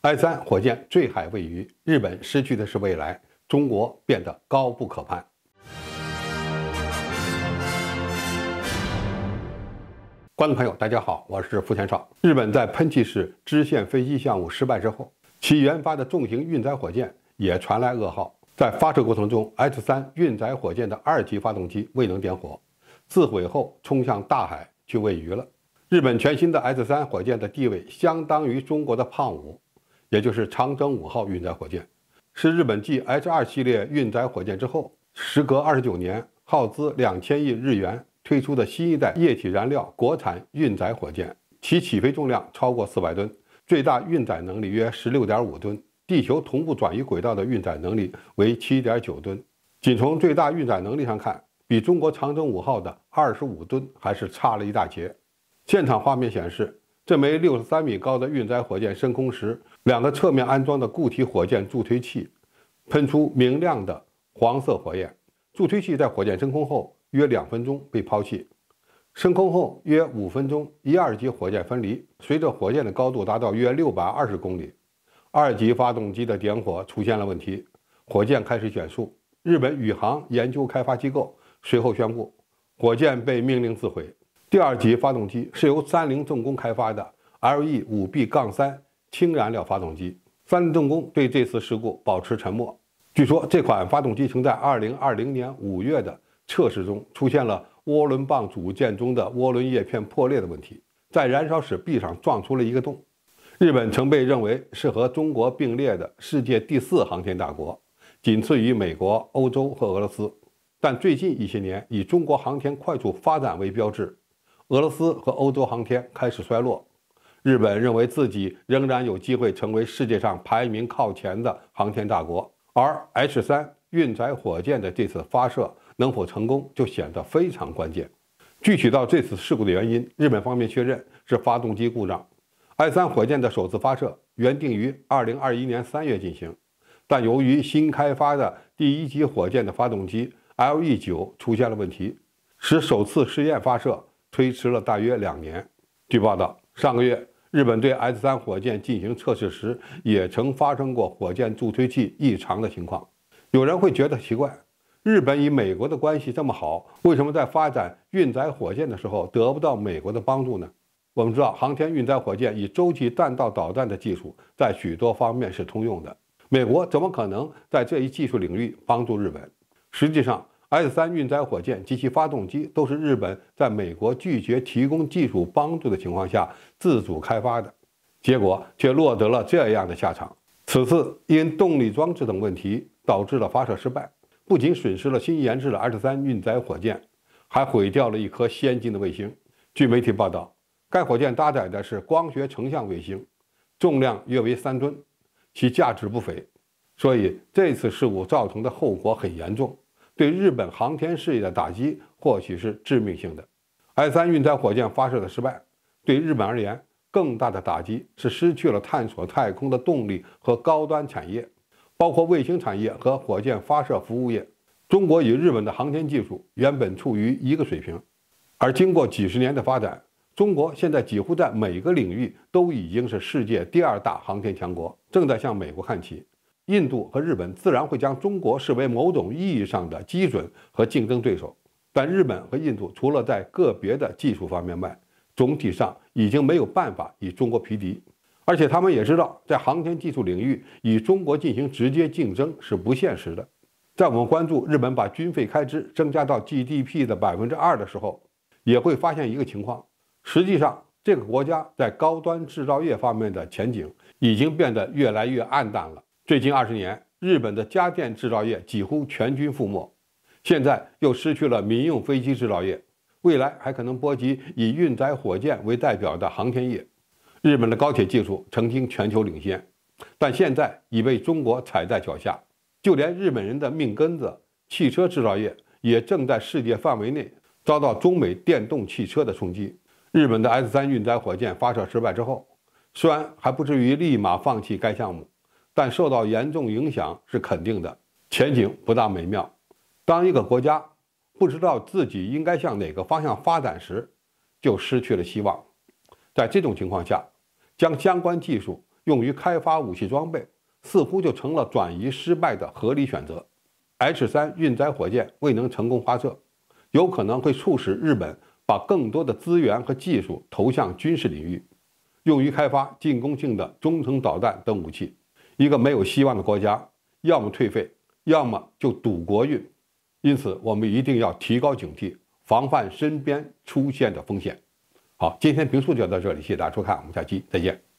I3火箭坠海位于日本，失去的是未来，中国变得高不可攀。观众朋友，大家好，我是付天少。日本在喷气式支线飞机项目失败之后，其研发的重型运载火箭也传来噩耗。在发射过程中 ，S3运载火箭的2级发动机未能点火，自毁后冲向大海去喂鱼了。日本全新的 S3火箭的地位相当于中国的胖5，也就是长征5号运载火箭，是日本继 H2系列运载火箭之后，时隔29年，耗资2000亿日元推出的新一代液体燃料国产运载火箭。其起飞重量超过400吨，最大运载能力约16.5吨，地球同步转移轨道的运载能力为7.9吨。仅从最大运载能力上看，比中国长征5号的25吨还是差了一大截。现场画面显示，这枚63米高的运载火箭升空时，2个侧面安装的固体火箭助推器喷出明亮的黄色火焰。助推器在火箭升空后约2分钟被抛弃，升空后约5分钟，1、2级火箭分离。随着火箭的高度达到约620公里，2级发动机的点火出现了问题，火箭开始减速。日本宇航研究开发机构随后宣布，火箭被命令自毁。第2级发动机是由三菱重工开发的 LE5B-3 氢燃料发动机。三菱重工对这次事故保持沉默。据说这款发动机曾在2020年5月的测试中出现了涡轮棒组件中的涡轮叶片破裂的问题，在燃烧室壁上撞出了一个洞。日本曾被认为是和中国并列的世界第4航天大国，仅次于美国、欧洲和俄罗斯。但最近一些年，以中国航天快速发展为标志，俄罗斯和欧洲航天开始衰落。日本认为自己仍然有机会成为世界上排名靠前的航天大国，而 H3运载火箭的这次发射能否成功就显得非常关键。具体到这次事故的原因，日本方面确认是发动机故障。I3火箭的首次发射原定于2021年3月进行，但由于新开发的第1级火箭的发动机 LE9 出现了问题，使首次试验发射推迟了大约2年。据报道，上个月日本对 S3火箭进行测试时，也曾发生过火箭助推器异常的情况。有人会觉得奇怪，日本与美国的关系这么好，为什么在发展运载火箭的时候得不到美国的帮助呢？我们知道，航天运载火箭以洲际弹道导弹的技术在许多方面是通用的，美国怎么可能在这一技术领域帮助日本？实际上，S3运载火箭及其发动机都是日本在美国拒绝提供技术帮助的情况下自主开发的，结果却落得了这样的下场。此次因动力装置等问题导致了发射失败，不仅损失了新研制的 S3运载火箭，还毁掉了一颗先进的卫星。据媒体报道，该火箭搭载的是光学成像卫星，重量约为3吨，其价值不菲。所以这次事故造成的后果很严重，对日本航天事业的打击或许是致命性的。I3运载火箭发射的失败，对日本而言更大的打击是失去了探索太空的动力和高端产业，包括卫星产业和火箭发射服务业。中国与日本的航天技术原本处于一个水平，而经过几十年的发展，中国现在几乎在每个领域都已经是世界第2大航天强国，正在向美国看齐。印度和日本自然会将中国视为某种意义上的基准和竞争对手，但日本和印度除了在个别的技术方面外，总体上已经没有办法与中国匹敌。而且他们也知道，在航天技术领域与中国进行直接竞争是不现实的。在我们关注日本把军费开支增加到 GDP 的2%的时候，也会发现一个情况，实际上这个国家在高端制造业方面的前景已经变得越来越暗淡了。最近20年，日本的家电制造业几乎全军覆没，现在又失去了民用飞机制造业，未来还可能波及以运载火箭为代表的航天业。日本的高铁技术曾经全球领先，但现在已被中国踩在脚下。就连日本人的命根子汽车制造业也正在世界范围内遭到中美电动汽车的冲击。日本的 S3运载火箭发射失败之后，虽然还不至于立马放弃该项目，但受到严重影响是肯定的，前景不大美妙。当一个国家不知道自己应该向哪个方向发展时，就失去了希望。在这种情况下，将相关技术用于开发武器装备，似乎就成了转移失败的合理选择。H3运载火箭未能成功发射，有可能会促使日本把更多的资源和技术投向军事领域，用于开发进攻性的中程导弹等武器。一个没有希望的国家，要么退费，要么就赌国运。因此，我们一定要提高警惕，防范身边出现的风险。好，今天评述就到这里，谢谢大家收看，我们下期再见。